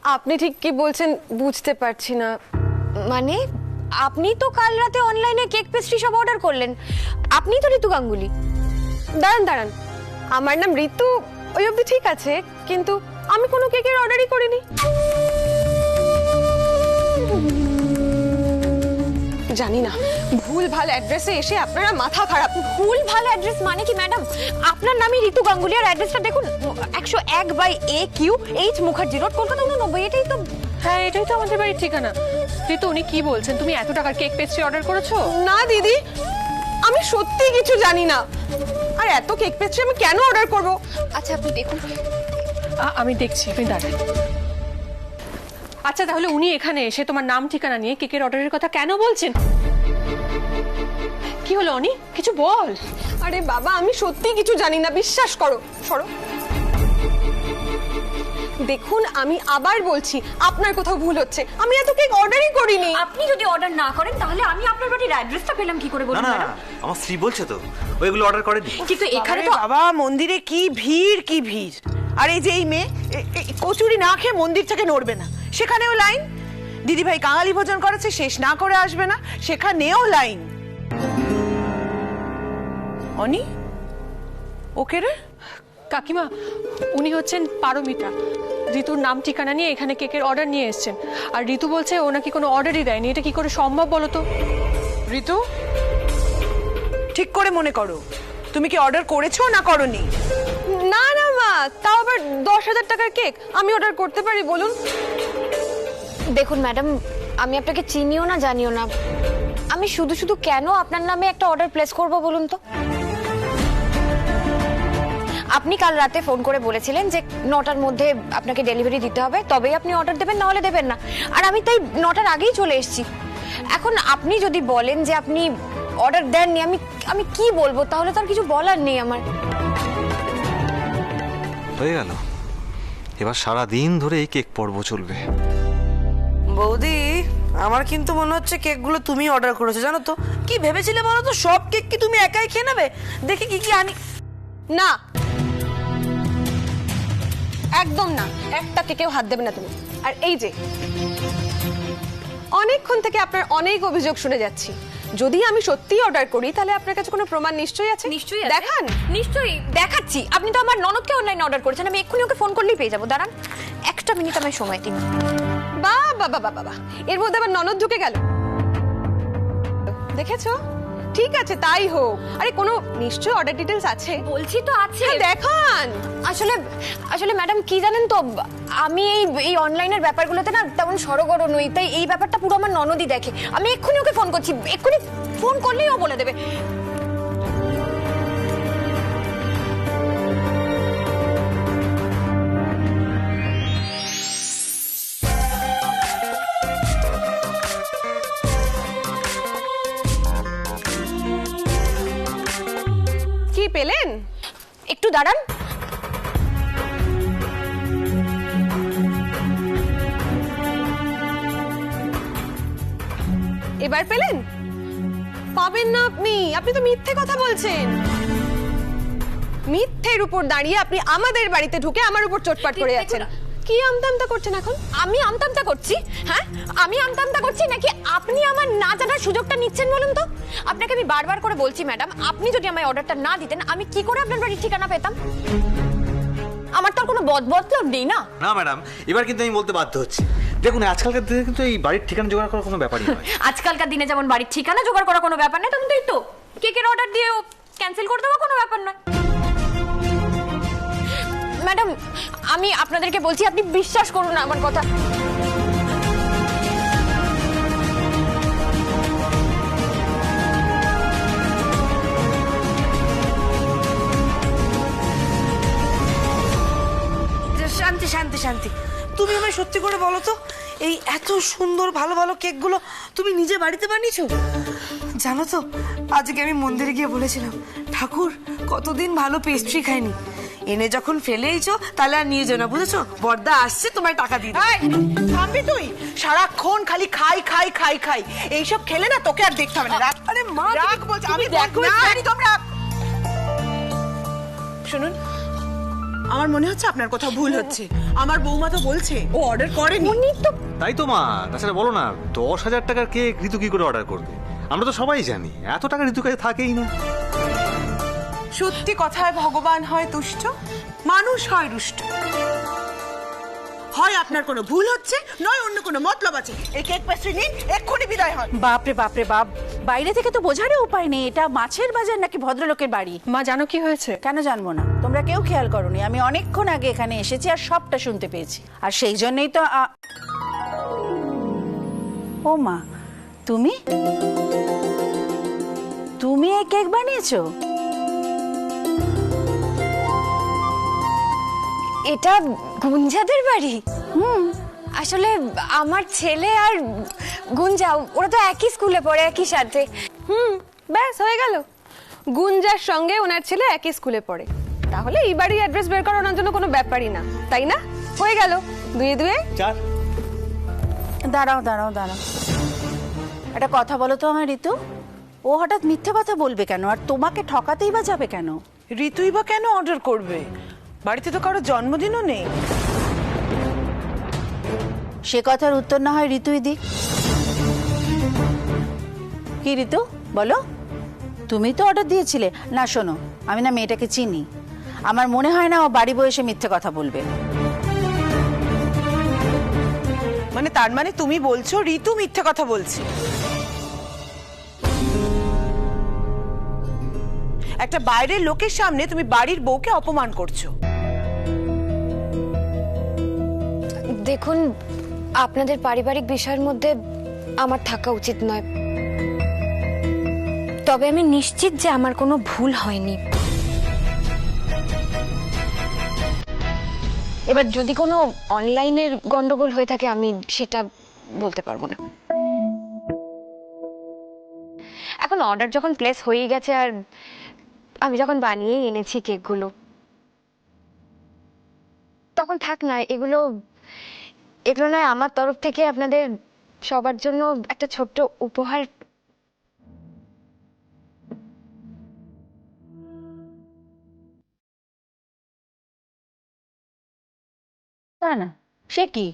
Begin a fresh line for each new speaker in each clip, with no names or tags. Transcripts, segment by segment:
আপনি ঠিক কি বলছেন বুঝতে পারছি না।
মানে আপনি তো কাল রাতে অনলাইনে কেক পেস্ট্রি সব অর্ডার করলেন, আপনিই তো ঋতু গাঙ্গুলি।
দাঁড়ান দাঁড়ান, আমার নাম ঋতু ওই অবধি ঠিক আছে, কিন্তু আমি কোনো কেকের অর্ডারই করিনি। জানি না, ভুল ভাল অ্যাড্রেসে এসে আপনারা মাথা খারাপ।
ভুল ভালো অ্যাড্রেস মানে কি ম্যাডাম? আপনার নামই ঋতু গাঙ্গুলি আর অ্যাড্রেসটা দেখুন, 101/AQ মুখার্জি রোড, কলকাতা 89। এটাই তো।
হ্যাঁ, এটাই তো আমাদের বাড়ির ঠিকানা। ঋতু, উনি কি বলছেন? তুমি এত টাকার কেক পেস্ট্রি অর্ডার করেছো?
না দিদি, আমি সত্যি কিছু জানি না। আর এত কেক পেস্ট্রি আমি কেন অর্ডার করব?
আচ্ছা আপনি দেখুন।
আমি দেখছি, আপনি দাঁড়ান। আচ্ছা, তাহলে উনি এখানে এসে তোমার নাম ঠিকানা নিয়ে কেকের অর্ডারের কথা কেন বলছেন? কি হলো অনি, কিছু বল।
আরে বাবা, আমি সত্যি কিছু জানি না, বিশ্বাস করো। সরো। দেখুন, আমি আবার বলছি, আপনার কোথাও ভুল হচ্ছে। আমি এত কেক অর্ডারই করিনি।
আপনি যদি অর্ডার না করেন তাহলে আমি আপনার বাড়ির অ্যাড্রেসটা পেলাম কি করে
না
বলুন
না,
ম্যাডাম?
আমার স্ত্রী বলছে তো ওইগুলো অর্ডার করেনি।
কিন্তু এখানে
আরে
তো
বাবা, মন্দিরে কি ভিড় কি ভিড়। আর এই যে এই মেয়ে কচুরি না খেয়ে মন্দির থেকে নড়বে না, সেখানেও লাইন। দিদি ভাই কাঙালি ভোজন করেছে, শেষ না করে আসবে না, সেখানেও লাইন। অনি, ওকে রে?
কাকিমা, উনি হচ্ছেন পারমিতা। ঋতুর নাম ঠিকানা নিয়ে এখানে কেকের অর্ডার নিয়ে এসেছেন। আর ঋতু বলছে ও নাকি কোনো অর্ডারই দেয়নি। এটা কি করে সম্ভব বলো তো?
ঋতু, ঠিক করে মনে করো, তুমি কি অর্ডার করেছো না করনি?
না না মা, তাও আবার 10,000 টাকার কেক আমি অর্ডার করতে পারি বলুন?
দেখুন ম্যাডাম, আমি আপনাকে চিনিও না জানিও না, আমি শুধু শুধু কেন আপনার নামে একটা অর্ডার প্লেস করব বলুন তো? আপনি কাল রাতে ফোন করে বলেছিলেন যে 9টার মধ্যে আপনাকে ডেলিভারি দিতে হবে, তবেই আপনি অর্ডার দেবেন, না হলে দেবেন না। আর আমি তাই 9টার আগেই চলে এসেছি। এখন আপনি যদি বলেন যে আপনি অর্ডার দেননি, আমি কি বলবো? তাহলে তো আর কিছু বলার নেই আমার।
হয়ে গেল, এবার সারা দিন ধরে এই কেক পর্ব চলবে।
বৌদি, আমার কিন্তু মনে হচ্ছে কেকগুলো তুমি অর্ডার করেছো। জানো তো কি ভেবেছিলে বলো তো? সব কেক কি তুমি একাই খেয়ে নেবে? দেখি কি কি আনি।
না, একদম না, একটা কেকেও হাত দেবে না তুমি। আর এই যে, অনেকক্ষণ থেকে আপনার অনেক অভিযোগ শুনে যাচ্ছি। যদি আমি সত্যি অর্ডার করি তাহলে আপনার কাছে কোনো প্রমাণ নিশ্চয়ই আছে।
নিশ্চয়ই
দেখান।
নিশ্চয়ই দেখাচ্ছি। আপনি তো আমার ননদকে অনলাইনে অর্ডার করেছেন, আমি এক্ষুনি ওকে ফোন করলেই পেয়ে যাবো। দাঁড়ান একটা মিনিট, আমায় সময় দিন।
বাবা বাবা বাবা, এর মধ্যে আবার ননদ ঢুকে গেল। দেখেছো? ঠিক আছে, তাই হোক। আরে কোনো নিশ্চয়ই অর্ডার ডিটেলস আছে।
বলছি তো আছে।
হ্যাঁ, দেখান।
আসলে আসলে ম্যাডাম কি জানেন তো, আমি এই অনলাইনের ব্যাপারগুলোতে না তেমন সরগর নই, তাই এই ব্যাপারটা পুরো আমার ননদই দেখে। আমি এক্ষুনি ওকে ফোন করছি, এক্ষুনি ফোন করলেই ও বলে দেবে।
কি পেলেন?
একটু দাঁড়ান।
এবার পেলেন? পাবেন না আপনি, আপনি তো মিথ্যে কথা বলছেন। মিথ্যের উপর দাঁড়িয়ে আপনি আমাদের বাড়িতে ঢুকে আমার উপর চোটপাট করে যাচ্ছেন। কি আমতামতা করছেন এখন?
আমি আমতামতা করছি? হ্যাঁ, আমি আমতামতা করছি নাকি আপনি আমার না জানার সুযোগটা নিচ্ছেন বলুন তো? আপনাকে আমি বারবার করে বলছি ম্যাডাম, আপনি যদি আমায় অর্ডারটা না দিতেন আমি কি করে আপনার বাড়ির ঠিকানা পেতাম? আমার তো আর কোনো বদবদল নেই না।
না ম্যাডাম, এবার কিন্তু আমি বলতে বাধ্য হচ্ছি। দেখুন, আজকালকার দিনে কিন্তু এই বাড়ির ঠিকানা জোগাড় করা কোনো ব্যাপারই নয়।
আজকালকার দিনে যেমন বাড়ির ঠিকানা জোগাড় করা কোনো ব্যাপার নয়, তখন তো এই তো কেকের অর্ডার দিয়েও ক্যান্সেল করে দেওয়া কোনো ব্যাপার নয়। ম্যাডাম, আমি আপনাদেরকে বলছি, আপনি বিশ্বাস করুন না আমার কথা।
শান্তি শান্তি শান্তি। তুমি আমায় সত্যি করে বলো তো, এই এত সুন্দর ভালো ভালো কেকগুলো তুমি নিজে বাড়িতে বানিয়েছো? জানো তো, আজকে আমি মন্দিরে গিয়ে বলেছিলাম, ঠাকুর কতদিন ভালো পেস্ট্রি খাইনি, এনে যখন ফেলেইছো তাহলে আর নিয়ে যাও না, বুঝেছো? বর্দা আসছে, তোমায় টাকা দিয়ে দেবে।
থামবি তুই? সারাক্ষণ খালি খাই খাই খাই খাই, এইসব খেলে না তোকে আর দেখতে হবে না। রাখ।
আরে মা,
রাখ বলছি, আমি
দেখ না।
একদম তোমরা। শুনুন, আমার মনে হচ্ছে আপনার কোথাও ভুল হচ্ছে। আমার বৌমা তো বলছে ও অর্ডার করেনি।
তাই তো মা, তাছাড়া বলো না 10,000 টাকার কেক ঋতু কি করে অর্ডার করবে? আমরা তো সবাই জানি এত টাকা ঋতুর কাছে থাকেই না।
সত্যি কথায় ভগবান হয় তুষ্ট, মানুষ হয় রুষ্ট। হয় আপনার কোনো ভুল হচ্ছে, নয় অন্য কোনো মতলব আছে। এই কেক পেস্ট্রি নিন, এক্ষুনি বিদায় হন।
বাপরে বাপরে বাপ, বাইরে থেকে তো বোঝারই উপায় নেই এটা মাছের বাজার নাকি ভদ্রলোকের বাড়ি।
মা জানো কি হয়েছে?
কেন জানবো না? তোমরা কেউ খেয়াল করোনি? আমি অনেকক্ষণ আগে এখানে এসেছি আর সবটা শুনতে পেয়েছি। আর সেই জন্যই তো ও মা, তুমি তুমি এই কেক বানিয়েছো?
এটা গুঞ্জাদের বাড়ি? আসলে আমার ছেলে আর গুঞ্জা ওরা তো একই স্কুলে পড়ে, একই সাথে।
ব্যাস হয়ে গেল। গুঞ্জার সঙ্গে ওনার ছেলে একই স্কুলে পড়ে, তাহলে এই বাড়ির অ্যাড্রেস বের করানোর জন্য কোনো ব্যাপারই না, তাই না? হয়ে গেল, 2 2
4।
দাঁড়াও দাঁড়াও দাঁড়াও, একটা কথা বলো তো আমার ঋতু, ও হঠাৎ মিথ্যে কথা বলবে কেন? আর তোমাকে ঠকাতেই বা যাবে কেন?
ঋতুই বা কেন অর্ডার করবে? বাড়িতে তো কারো জন্মদিনও নেই।
সে কথার উত্তর না হয় ঋতুই দিক। কি ঋতু বলো, তুমি তো অর্ডার দিয়েছিলে না? শোনো, আমি না মেয়েটাকে চিনি, আমার মনে হয় না ও বাড়ি বসে মিথ্যে কথা বলবে।
মানে তার মানে তুমি বলছো ঋতু মিথ্যে কথা বলছে? একটা বাইরের লোকের সামনে তুমি বাড়ির বউকে অপমান করছো।
দেখুন, আপনাদের পারিবারিক বিষয়ের মধ্যে আমার থাকা উচিত নয়, তবে আমি নিশ্চিত যে আমার কোনো ভুল হয়নি। এবার যদি কোনো অনলাইনের গন্ডগোল হয়ে থাকে আমি সেটা বলতে পারবো না। এখন অর্ডার যখন প্লেস হয়ে গেছে আর আমি যখন বানিয়ে এনেছি কেকগুলো, তখন থাক না, এগুলো নয় আমার তরফ থেকে আপনাদের সবার জন্য একটা ছোট্ট উপহার।
তা না, সে কি?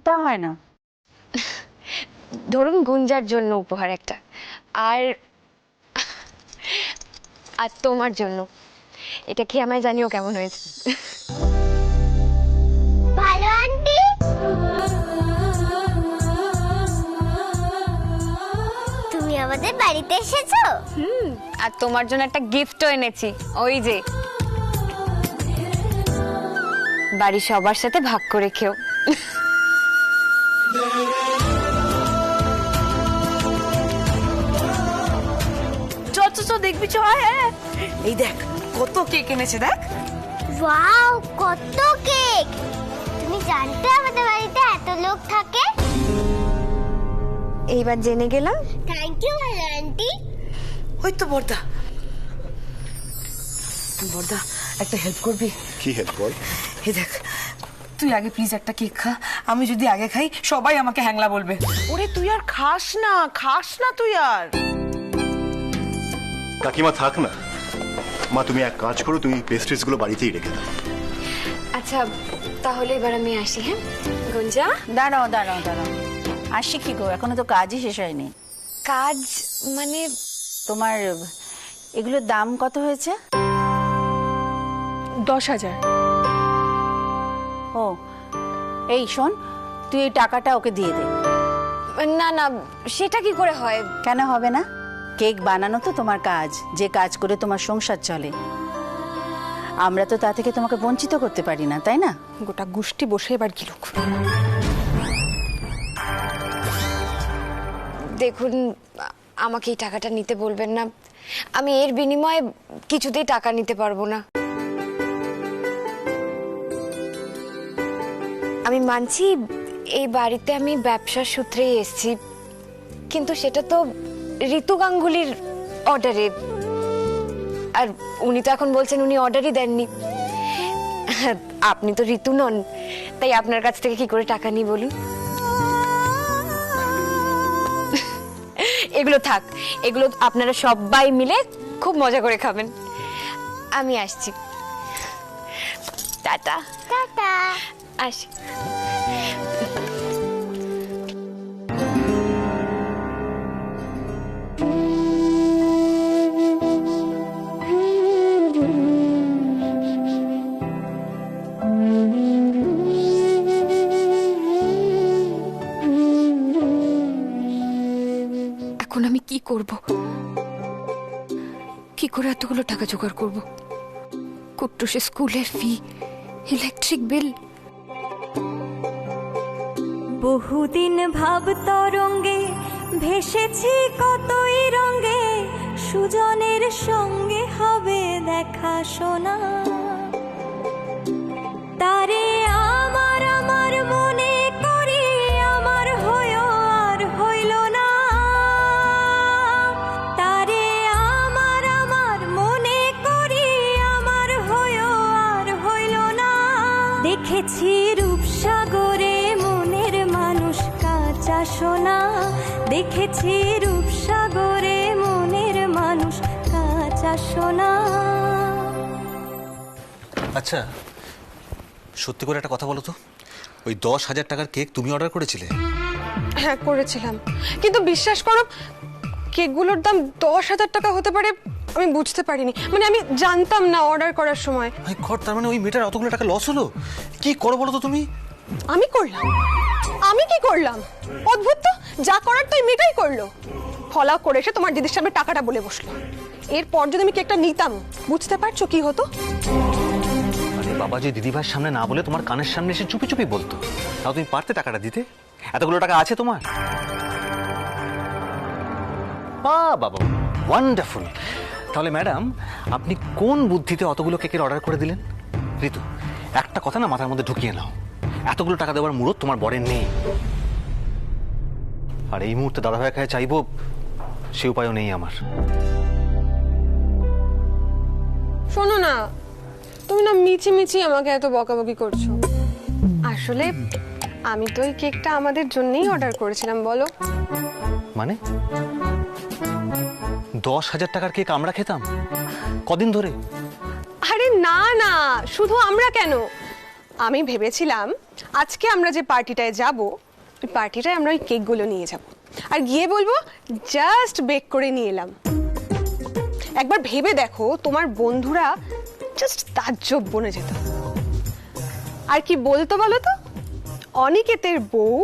তা হয় না।
ধরুন গুঞ্জার জন্য উপহার একটা, আর আর তোমার জন্য এটা কি আমায় জানিও কেমন হয়েছে।
ভালো আন্টি। তুমি আমাদের বাড়িতে এসেছো?
আর তোমার জন্য একটা গিফটও এনেছি, ওই যে বাড়ির সবার সাথে ভাগ করে খেও।
চ দেখবি, চ। হ্যাঁ, এই দেখ কত কেক এনেছে, দেখ।
ওয়াও, কত কেক! তুমি জানতে আমাদের বাড়িতে এত লোক থাকে?
এইবার জেনে গেলাম।
থ্যাংক ইউ ভালো আন্টি।
ওই তো বর্দা, বর্দা একটা হেল্প করবি?
কি হেল্প বল?
এই দেখ, তুই আগে প্লিজ একটা কেক খা। আমি যদি আগে খাই সবাই আমাকে হ্যাংলা বলবে।
ওরে তুই আর খাস না তুই আর।
কাকিমা থাক না। মা তুমি এক কাজ করো, তুমি পেস্ট্রিজ গুলো বাড়িতেই রেখে দাও।
আচ্ছা তাহলে এবার আমি আসি। হ্যাঁ গুঞ্জা,
দাঁড়াও দাঁড়াও দাঁড়াও, আসি কি গো, এখনো তো কাজই শেষ হয়নি।
কাজ মানে?
তোমার এগুলোর দাম কত হয়েছে?
10,000।
ও, এই শোন, তুই এই টাকাটা ওকে দিয়ে দে।
না না, সেটা কি করে হয়?
কেন হবে না? কেক বানানো তো তোমার কাজ, যে কাজ করে তোমার সংসার চলে। আমরা তো তা থেকে তোমাকে বঞ্চিত করতে পারি না, তাই না?
গোটা গোষ্ঠী বসে এবার গিলুক।
দেখুন, আমাকে এই টাকাটা নিতে বলবেন না, আমি এর বিনিময়ে কিছুতেই টাকা নিতে পারবো না। আমি মানছি এই বাড়িতে আমি ব্যবসার সূত্রেই এসেছি, কিন্তু সেটা তো ঋতু গাঙ্গুলির অর্ডারে, আর উনি তো এখন বলছেন উনি অর্ডারই দেননি। আপনি তো ঋতু নন, তাই আপনার কাছ থেকে কি করে টাকা নিই বলুন? এগুলো থাক, এগুলো আপনারা সবাই মিলে খুব মজা করে খাবেন। আমি আসছি। টাটা।
টাটা।
আসি। এখন আমি কি করব? কি করে এতগুলো টাকা জোগাড় করব? কুট্টুসের স্কুলের ফি, ইলেকট্রিক বিল।
বহুদিন ভাব তরঙ্গে ভেসেছি কতই রঙে, সুজনের সঙ্গে হবে দেখা শোনা। তারে আমার আমার মনে করি, আমার হয়েও আর হইল না। তারে আমার আমার মনে করি, আমার হয়েও আর হইল না। দেখেছি রূপসাগরে মনের মানুষ কাঁচা সোনা, দেখেছি রূপসাগরে মনের মানুষ কাঁচা সোনা।
আচ্ছা, সত্যি করে একটা কথা বলো তো, ওই 10,000 টাকার কেক তুমি অর্ডার করেছিলে?
হ্যাঁ করেছিলাম, কিন্তু বিশ্বাস করো কেকগুলোর দাম 10,000 টাকা হতে পারে আমি বুঝতে পারিনি। মানে আমি জানতাম না অর্ডার করার সময়।
তার মানে ওই মেয়েটার অতগুলো টাকা লস হলো? কি করো বলো তো তুমি?
আমি করলাম? আমি কি করলাম? অদ্ভুত তো, যা করার তো এই মেয়েটাই করলো। ফলা করে এসে তোমার দিদির সামনে টাকাটা বলে বসলো। এরপর যদি আমি কেকটা নিতাম, বুঝতে পারছো কি হতো?
আরে বাবা, যে দিদিভাইয়ের সামনে না বলে তোমার কানের সামনে এসে চুপি চুপি বলতো, তাও তুমি পারতে টাকাটা দিতে? এতগুলো টাকা আছে তোমার? বাবা, ওয়ান্ডারফুল। তাহলে ম্যাডাম, আপনি কোন বুদ্ধিতে অতগুলো কেকের অর্ডার করে দিলেন? ঋতু, একটা কথা না মাথার মধ্যে ঢুকিয়ে নাও, এতগুলো টাকা দেওয়ার মুরত তোমার বরের নেই। আর এই মুহূর্তে দাদাভাই কাছে চাইবো, সে উপায়ও নেই আমার।
শোনো না, তুমি না মিছি মিছি আমাকে এত বকাবকি করছো। আসলে আমি তো এই কেকটা আমাদের জন্যই অর্ডার করেছিলাম। বলো
মানে 10,000 টাকার কেক আমরা খেতাম কদিন ধরে?
আরে না না, শুধু আমরা কেন, আমি ভেবেছিলাম আজকে আমরা যে পার্টিটায় যাব, ওই পার্টিটায় আমরা ওই কেকগুলো নিয়ে যাব, আর গিয়ে বলবো জাস্ট বেক করে নিয়ে এলাম। একবার ভেবে দেখো, তোমার বন্ধুরা জাস্ট তাজ্জব বনে যেত। আর কি বলতো বলো তো, অনিকেতের বউ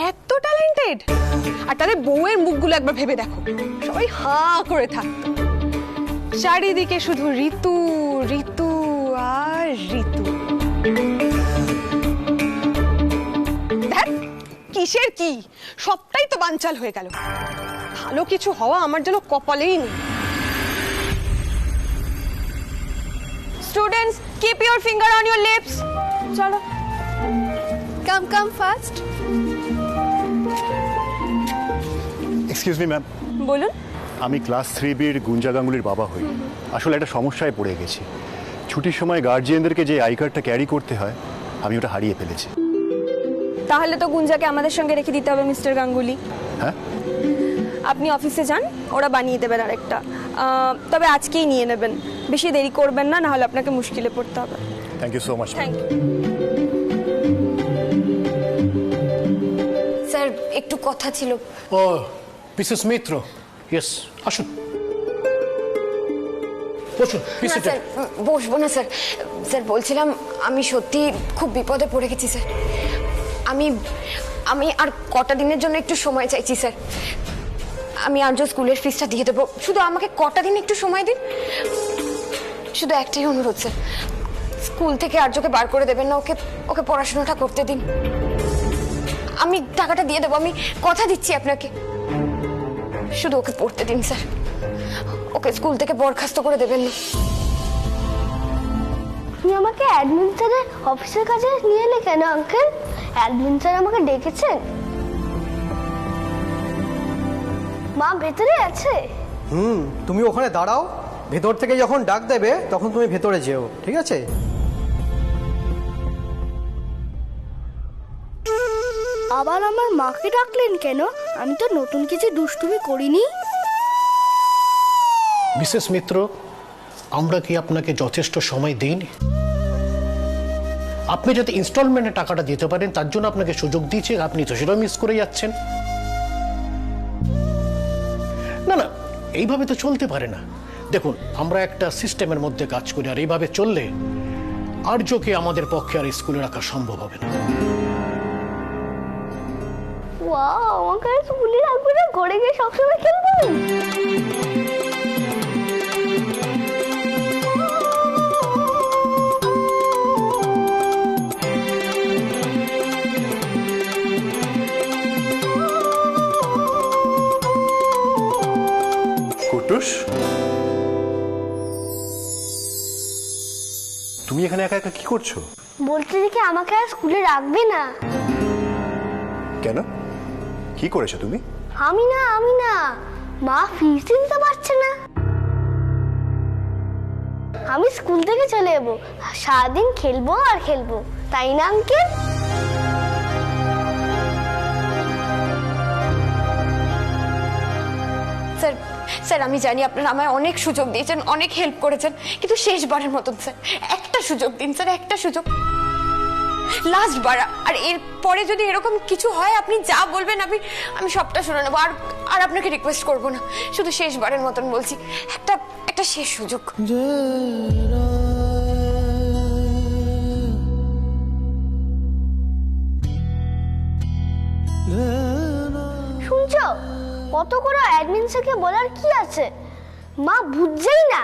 এত ট্যালেন্টেড, আর তাদের বউয়ের মুখগুলো একবার ভেবে দেখো, সবাই হাঁ করে থাকতো, চারিদিকে শুধু ঋতু ঋতু আর ঋতু। দেখ কিসের কি, সবটাই তো বানচাল হয়ে গেল। ভালো কিছু হওয়া আমার জন্য কপালেই নেই।
Students, keep your finger on your lips. চলো,
come come fast.
Excuse me ma'am,
বলুন।
আমি ক্লাস 3B'র গুঞ্জা গাঙ্গুলির বাবা হই। আসলে একটা সমস্যায় পড়ে গেছি। ছুটির সময় গার্জিয়ানদেরকে যে আই কার্ডটা ক্যারি করতে হয়, আমি ওটা হারিয়ে ফেলেছি।
তাহলে তো গুঞ্জাকে আমাদের সঙ্গে রেখে দিতে হবে মিস্টার গাঙ্গুলি।
হ্যাঁ,
আপনি অফিসে যান, ওরা বানিয়ে দেবেন আরেকটা। তবে আজকেই নিয়ে নেবেন, বেশি দেরি করবেন না, নাহলে আপনাকে মুশকিলে পড়তে হবে।
Thank you so much.
Thank you.
Sir, একটু কথা ছিল।
ও মিসেস মিত্র, ইয়েস, আসুন বসুন।
না স্যার, বসবো না স্যার। স্যার বলছিলাম, আমি সত্যি খুব বিপদে পড়ে গেছি স্যার। আমি আমি আর কটা দিনের জন্য একটু সময় চাইছি স্যার। আমি আর্য স্কুলের ফিসটা দিয়ে দেবো, শুধু আমাকে কটা দিন একটু সময় দিন। শুধু একটাই অনুরোধ স্যার, স্কুল থেকে আর্যকে বার করে দেবেন না, ওকে ওকে পড়াশোনাটা করতে দিন। আমি টাকাটা দিয়ে দেবো, আমি কথা দিচ্ছি আপনাকে। শুধু ওকে পড়তে দিন স্যার, ওকে স্কুল থেকে বরখাস্ত করে দেবেন না।
তুমি আমাকে অ্যাডমিন স্যারের অফিসের কাছে নিয়ে এলে কেন আঙ্কেল? অ্যাডমিন স্যার আমাকে ডেকেছেন? মা ভেতরে আছে?
তুমি ওখানে দাঁড়াও, ভেতর থেকে যখন ডাক দেবে তখন তুমি ভেতরে যেও, ঠিক আছে?
আবার আমার মাকে ডাকলেন কেন? আমি তো নতুন কিছু দুষ্টুমি করিনি।
মিসেস মিত্র, আমরা কি আপনাকে যথেষ্ট সময় দিইনি? আপনি যদি ইনস্টলমেন্টে টাকাটা দিতে পারেন তার জন্য আপনাকে সুযোগ দিয়েছে, আপনি তো সেটাও মিস করে যাচ্ছেন। না না, এইভাবে তো চলতে পারে না। দেখুন, আমরা একটা সিস্টেমের মধ্যে কাজ করি, আর এইভাবে চললে আর্যকে আমাদের পক্ষে আর স্কুলে রাখা সম্ভব হবে না।
ওয়াও, আমাকে আর স্কুলে রাখবে না, ঘরে গিয়ে সবসময় খেলবো।
কুটুস, তুমি এখানে একা একা কি করছো?
বলতে দেখি আমাকে আর স্কুলে রাখবে না।
কেন, কি করেছো তুমি?
আমি না মা ফিস দিতে পারছে না। আমি স্কুল থেকে চলে যাবো, সারাদিন খেলবো আর খেলবো, তাই না আঙ্কেল?
স্যার স্যার আমি জানি আপনারা আমায় অনেক সুযোগ দিয়েছেন, অনেক হেল্প করেছেন, কিন্তু শেষবারের মতন স্যার একটা সুযোগ দিন স্যার, একটা সুযোগ, লাস্ট বার। আর এর পরে যদি এরকম কিছু হয় আপনি যা বলবেন আমি সবটা শুনে নেবো, আর আপনাকে রিকোয়েস্ট করবো না, শুধু শেষবারের মতন বলছি, একটা শেষ সুযোগ।
শুনছো, কত করে অ্যাডমিন স্যারকে বলার কি আছে, মা বুঝছেই না।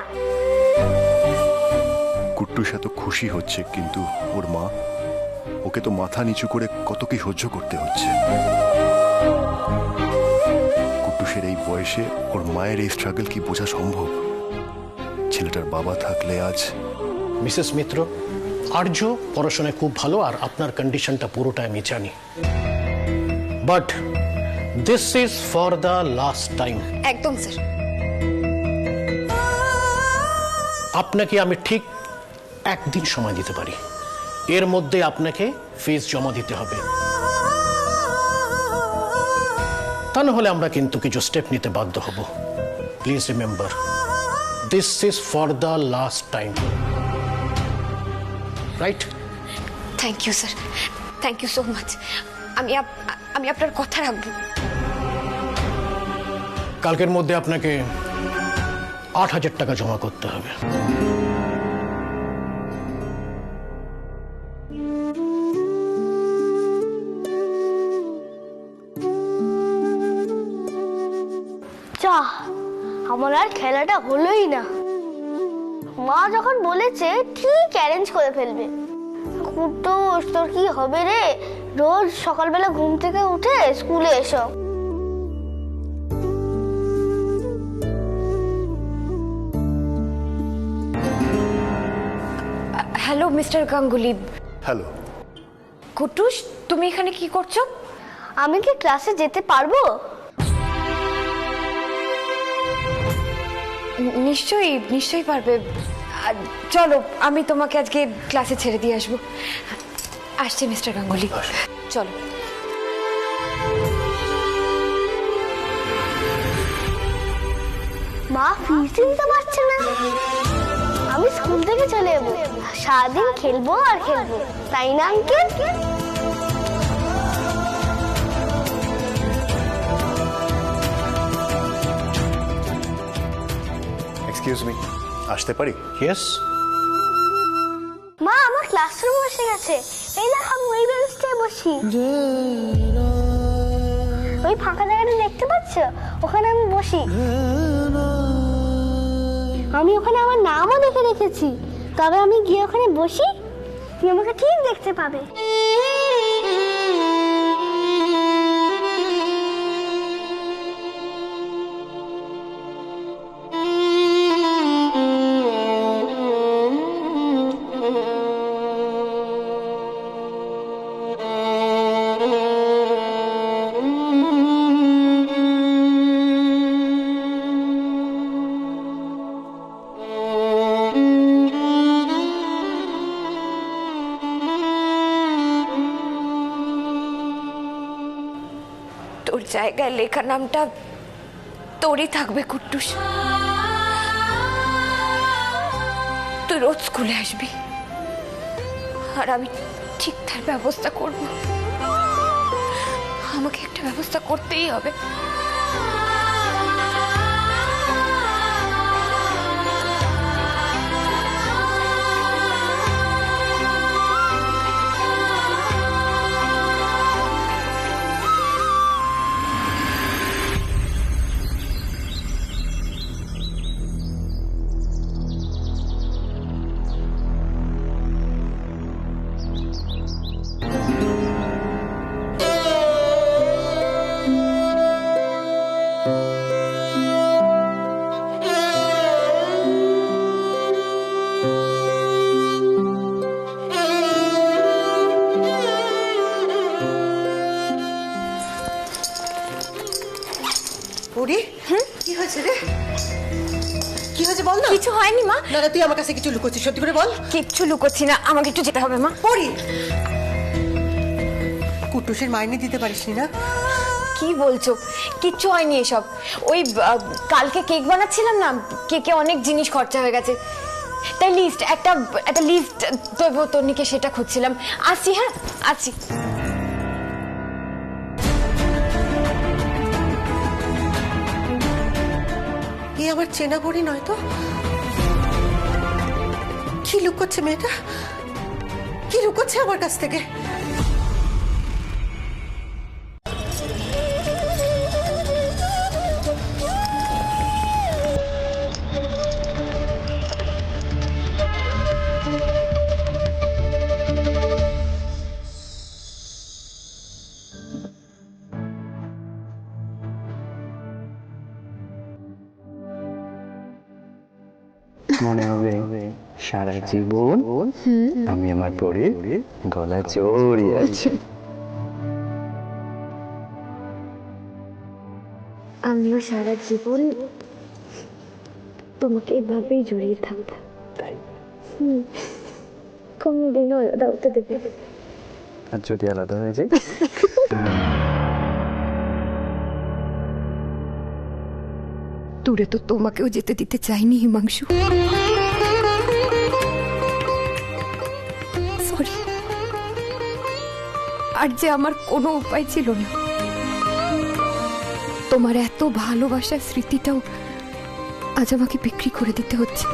কুট্টুস এত খুশি হচ্ছে, কিন্তু ওর মা, ওকে তো মাথা নিচু করে কত কি সহ্য করতে হচ্ছে। কুট্টুসের এই বয়সে ওর মায়ের এই স্ট্রাগল কি বোঝা সম্ভব? ছেলেটার বাবা থাকলে আজ।
মিসেস মিত্র, আর্য পড়াশোনায় খুব ভালো, আর আপনার কন্ডিশনটা পুরোটা আমি জানি, but this is for the last time.
একদম স্যার।
আপনাকে আমি ঠিক একদিন সময় দিতে পারি, এর মধ্যে আপনাকে ফিস জমা দিতে হবে, তা না হলে আমরা কিন্তু কিছু স্টেপ নিতে বাধ্য হব। Please remember, this is for the last time, right?
Thank you sir, thank you so much. আমি আপনার কথা রাখবো।
কালকের মধ্যে আপনাকে 8,000 টাকা জমা করতে হবে।
যা, আমার আর খেলাটা হলোই না। মা যখন বলেছে ঠিক অ্যারেঞ্জ করে ফেলবে। কুট্টুস, তোর কি হবে রে, রোজ সকালবেলা ঘুম থেকে উঠে স্কুলে এসো।
Hello mister Ganguly.
Hello.
Kutus, তুমি এখানে কি করছো?
আমি কি ক্লাসে যেতে পারবো?
নিশ্চয়ই পারবে। চলো, আমি তোমাকে আজকে ক্লাসে ছেড়ে দিয়ে আসবো। আসছে মিস্টার গাঙ্গুলি, চলো।
মা ফিস দিতে পারছে না। আমি স্কুল থেকে চলে যাবো, সারাদিন খেলবো আর খেলবো, তাই না আঙ্কেল?
এক্সকিউজ মি, আসতে পারি?
ইয়েস।
মা, আমার ক্লাসরুম এসে গেছে। এই দেখো, আমি ওই বেঞ্চটায় বসি। ওই ফাঁকা জায়গাটা দেখতে পাচ্ছ? ওখানে আমি বসি। আমি ওখানে আমার নামও দেখে রেখেছি, তবে আমি গিয়ে ওখানে বসি, তুমি আমাকে ঠিক দেখতে পাবে।
তোর জায়গায় লেখা নামটা তোরই থাকবে কুট্টুস। তুই রোজ স্কুলে আসবি, আর আমি ঠিক তার ব্যবস্থা করব। আমাকে একটা ব্যবস্থা করতেই হবে।
কি হয়েছে রে? কি হয়েছে বল না।
কিছু হয়নি মা।
না তুই আমার কাছে কিছু লুকোচ্ছিস, সত্যি করে বল।
কিচ্ছু লুকোচ্ছি না, আমাকে একটু যেতে হবে মা।
পড়ি কুটুসের মাইনে দিতে পারিসনি না?
কি বলছো? কিচ্ছু হয়নি এসব। ওই কালকে কেক বানাচ্ছিলাম না, কেকে অনেক জিনিস খরচা হয়ে গেছে, তাই একটা লিস্ট দেবো তন্নিকে, সেটা খুঁজছিলাম। আসছি, হ্যাঁ আসছি।
আমার চেনা বড়ি নয় তো? কি লুকোচ্ছে মেয়েটা? কি লুকোচ্ছে আমার কাছ থেকে?
মনে হবে সারা জীবন আমি আমার পরীর গলা জড়িয়ে আছি।
আমিও সারা জীবন তোমাকে এভাবেই জড়িয়ে থাকতাম।
তাই
কোনদিনও আলাদা হতে দেবে।
আর যদি আলাদা হয়ে যায়?
দূরে তো তোমাকেও যেতে দিতে চাইনি হিমাংশু। সরি। আর যে আমার কোনো উপায় ছিল না, তোমার এত ভালোবাসার স্মৃতিটাও আজ আমাকে বিক্রি করে দিতে হচ্ছে।